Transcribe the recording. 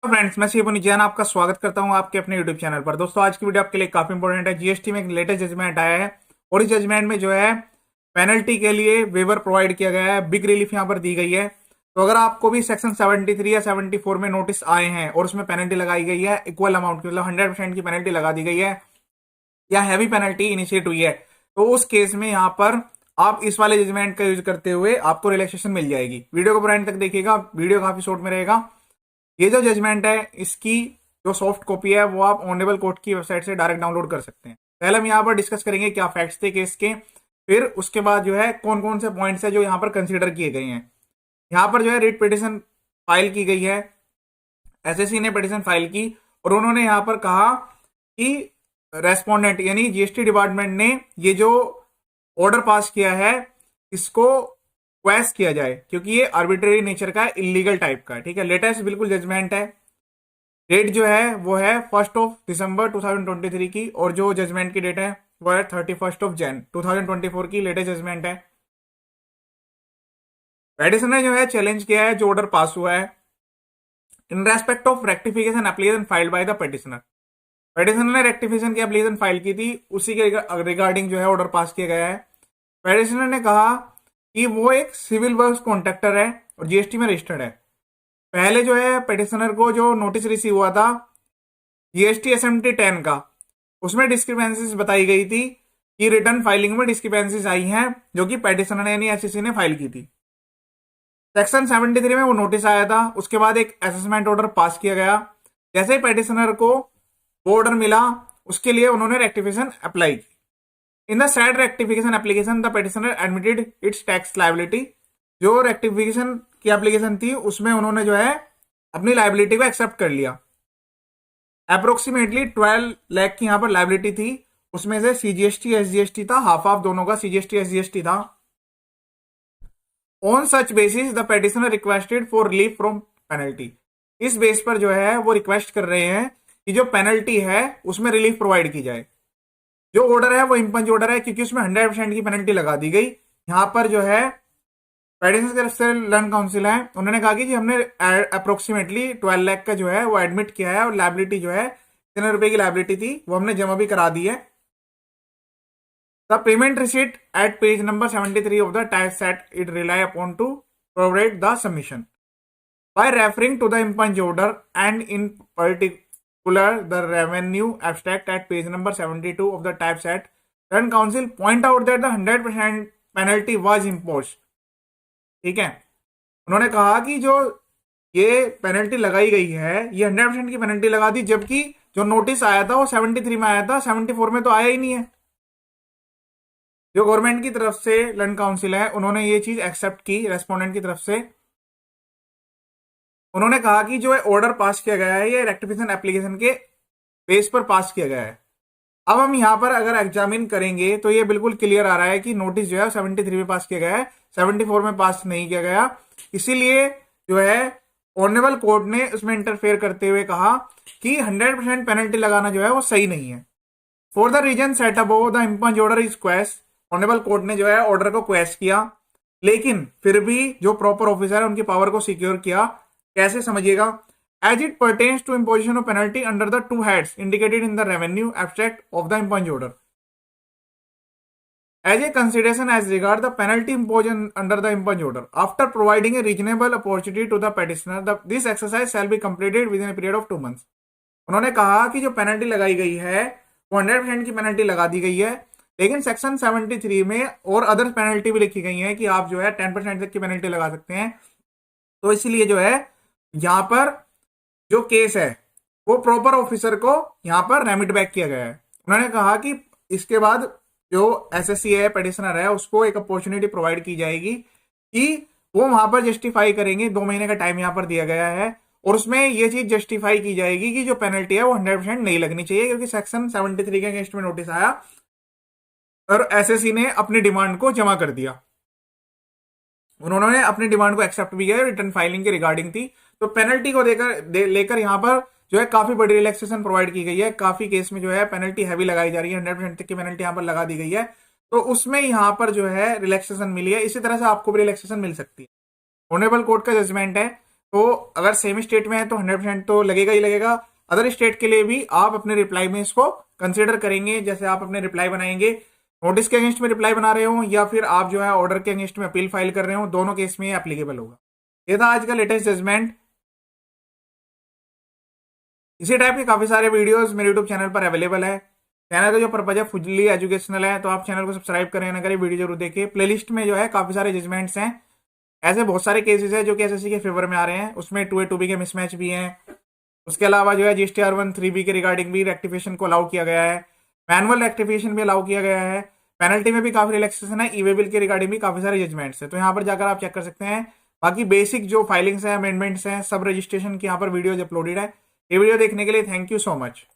Friends, मैं शिवनी जैन आपका स्वागत करता हूं आपके अपने यूट्यूब चैनल पर। दोस्तों, आज की वीडियो आपके लिए काफी इंपॉर्टेंट है। जीएसटी में एक लेटेस्ट जजमेंट आया है और इस जजमेंट में जो है पेनल्टी के लिए वेवर प्रोवाइड किया गया है, बिग रिलीफ यहां पर दी गई है। तो अगर आपको भी सेक्शन 73 या 74 में नोटिस आए हैं और उसमें पेनल्टी लगाई गई है इक्वल अमाउंट की, मतलब 100% की पेनल्टी लगा दी गई है या हैवी पेनल्टी इनिशिएट हुई है, तो उस केस में यहाँ पर आप इस वाले जजमेंट का यूज करते हुए आपको रिलैक्सेशन मिल जाएगी। वीडियो को पूरा एंड तक देखिएगा, वीडियो काफी शॉर्ट में रहेगा। ये जो जजमेंट है इसकी जो सॉफ्ट कॉपी है वो आप ऑनरेबल कोर्ट की वेबसाइट से डायरेक्ट डाउनलोड कर सकते हैं। पहले हम यहाँ पर डिस्कस करेंगे क्या फैक्ट्स थे केस के, फिर उसके बाद जो है कौन कौन से पॉइंट्स है जो यहाँ पर कंसीडर किए गए हैं। यहाँ पर जो है रिट पिटिशन फाइल की गई है, एसएससी ने पिटिशन फाइल की और उन्होंने यहाँ पर कहा कि रेस्पोंडेंट यानी जीएसटी डिपार्टमेंट ने ये जो ऑर्डर पास किया है इसको क्वेश किया जाए, क्योंकि ये आर्बिट्रेरी नेचर का है, इलीगल टाइप का है। ठीक है, लेटेस्ट बिल्कुल जजमेंट है। डेट जो है वो है 1 दिसंबर 2023 की और जो जजमेंट की डेट है वो है 31 जनवरी 2024 की लेटेस्ट जजमेंट है। पेटिशनर ने जो है चैलेंज किया है जो ऑर्डर पास हुआ है in respect of rectification application filed by the petitioner. Petitioner ने रेक्टिफिकेशन की एप्लीकेशन फाइल की थी, उसी के रिगार्डिंग जो है ऑर्डर पास किया गया है। पेटिशनर ने कहा कि वो एक सिविल वर्क्स कॉन्ट्रैक्टर है और जीएसटी में रजिस्टर्ड है। पहले जो है पेटिशनर को जो नोटिस रिसीव हुआ था जीएसटी एसएमटी 10 का, उसमें डिस्क्रिपेंसीज बताई गई थी कि रिटर्न फाइलिंग में डिस्क्रिपेंसीज आई हैं जो कि पेटिशनर ने यानी एससीसी ने फाइल की थी। सेक्शन 73 में वो नोटिस आया था, उसके बाद एक असेसमेंट ऑर्डर पास किया गया। जैसे ही पेटिशनर को वो ऑर्डर मिला उसके लिए उन्होंने रेक्टिफिकेशन अप्लाई की। In the sad rectification application the petitioner admitted it's tax liability. जो रेक्टिफिकेशन की एप्लीकेशन थी उसमें उन्होंने जो है अपनी लाइबिलिटी को एक्सेप्ट कर लिया। अप्रोक्सीमेटली 12 लाख की यहाँ पर लाइबिलिटी थी, उसमें से सीजीएसटी एसजीएसटी था, हाफ हाफ दोनों का सीजीएसटी एसजीएसटी था। On such basis the petitioner requested for relief from penalty. इस बेस पर जो है वो रिक्वेस्ट कर रहे हैं कि जो पेनल्टी है उसमें रिलीफ प्रोवाइड की जाए। जो ऑर्डर है वो इंपंज ऑर्डर है क्योंकि उसमें 100% की पेनल्टी लगा दी गई। यहाँ पर जो है पेटिशनर की तरफ से लर्न काउंसिल है, उन्होंने कहा कि हमने अप्रोक्सीमेटली 12 लाख का जो है वो एडमिट किया है और लाइबिलिटी जो है 3 रुपए की लाइबिलिटी थी वो हमने जमा भी करा दी है। The payment receipt at page number 73 of the tax set it rely upon to corroborate the submission by referring to the impunge order and in particular the revenue abstract at page number 72 of the type set. Then council point out that the 100% penalty was imposed. ठीक है, उन्होंने कहा कि जो ये penalty लगाई गई है ये 100% की पेनल्टी लगा दी, जबकि जो नोटिस आया था वो 73 में आया था, 74 में तो आया ही नहीं है। जो गवर्नमेंट की तरफ से लंड काउंसिल है उन्होंने ये चीज एक्सेप्ट की रेस्पोंडेंट की तरफ से। उन्होंने कहा कि जो ऑर्डर पास किया गया है ये रेक्टिफिकेशन एप्लीकेशन के बेस पर पास किया गया है। अब हम यहाँ पर अगर एग्जामिन करेंगे तो ये बिल्कुल क्लियर आ रहा है कि नोटिस जो है 73 में पास किया गया है, 74 में पास नहीं किया गया। इसीलिए जो है ऑनरेबल कोर्ट ने उसमें इंटरफेयर करते हुए कहा कि 100% पेनल्टी लगाना जो है वो सही नहीं है। For the reason set above the impugned order is quashed. Honourable court ने जो है ऑर्डर को क्वेश किया, लेकिन फिर भी जो प्रॉपर ऑफिसर है उनकी पावर को सिक्योर किया। कैसे, समझिएगा। As it pertains to imposition of penalty under the two heads indicated in the revenue abstract of the impugned order as a consideration as regard the penalty imposed under the impunge order after providing a reasonable opportunity to the petitioner this exercise shall be completed within a period of 2 months। उन्होंने कहा कि जो penalty लगाई गई है वो 100% की penalty लगा दी गई है, लेकिन सेक्शन 73 में और अदर पेनल्टी भी लिखी गई है कि आप जो है 10% तक की पेनल्टी लगा सकते हैं। तो इसलिए जो है यहाँ पर जो केस है वो प्रॉपर ऑफिसर को यहाँ पर रेमिट बैक किया गया है। उन्होंने कहा कि इसके बाद जो एसएससी है पेटिशनर है उसको एक अपॉर्चुनिटी प्रोवाइड की जाएगी कि वो वहां पर जस्टिफाई करेंगे। 2 महीने का टाइम यहाँ पर दिया गया है और उसमें ये चीज जस्टिफाई की जाएगी कि जो पेनल्टी है वो 100% नहीं लगनी चाहिए, क्योंकि सेक्शन 73 के अगेंस्ट में नोटिस आया और एसएससी ने अपनी डिमांड को जमा कर दिया। उन्होंने अपनी डिमांड को एक्सेप्ट भी किया, रिटर्न फाइलिंग की रिगार्डिंग थी। तो पेनल्टी को लेकर यहाँ पर जो है काफी बड़ी रिलैक्सेशन प्रोवाइड की गई है। काफी केस में जो है पेनल्टी हैवी लगाई जा रही है, 100% तक की पेनल्टी यहाँ पर लगा दी गई है। तो उसमें यहाँ पर जो है रिलैक्सेशन मिली है, इसी तरह से आपको भी रिलैक्सेशन मिल सकती है। ऑनरेबल कोर्ट का जजमेंट है, तो अगर सेम स्टेट में है तो 100% तो लगेगा ही लगेगा। अदर स्टेट के लिए भी आप अपने रिप्लाई में इसको कंसिडर करेंगे। जैसे आप अपने रिप्लाई बनाएंगे, नोटिस के अगेंस्ट में रिप्लाई बना रहे हो या फिर आप जो है ऑर्डर के अगेंस्ट में अपील फाइल कर रहे हो, दोनों केस में एप्लीकेबल होगा। ये था आज का लेटेस्ट जजमेंट। इसी टाइप के काफी सारे वीडियोस मेरे यूट्यूब चैनल पर अवेलेबल है। चैनल का जो पर्पज है फुजली एजुकेशनल है, तो आप चैनल को सब्सक्राइब करें ना करें, वीडियो जरूर देखिए। प्लेलिस्ट में जो है काफी सारे जजमेंट्स हैं। ऐसे बहुत सारे केसेस हैं जो कि एसएससी के फेवर में आ रहे हैं, उसमें 2A 2B के मिसमैच भी हैं। उसके अलावा जो है जीएसटीआर 1 3B के रिगार्डिंग भी रेक्टिफिकेशन को अलाउ किया गया है, मैनुअल रेक्टिफिकेशन भी अलाउ किया गया है, पेनल्टी में भी काफी रिलैक्सेशन है, ई वे बिल के रिगार्डिंग भी काफी सारे जजमेंट्स है। तो यहाँ पर जाकर आप चेक कर सकते हैं। बाकी बेसिक जो फाइलिंग्स हैं, अमेंडमेंट्स हैं, सब रजिस्ट्रेशन की यहाँ पर वीडियोज अपलोडेड है। ये वीडियो देखने के लिए थैंक यू सो मच।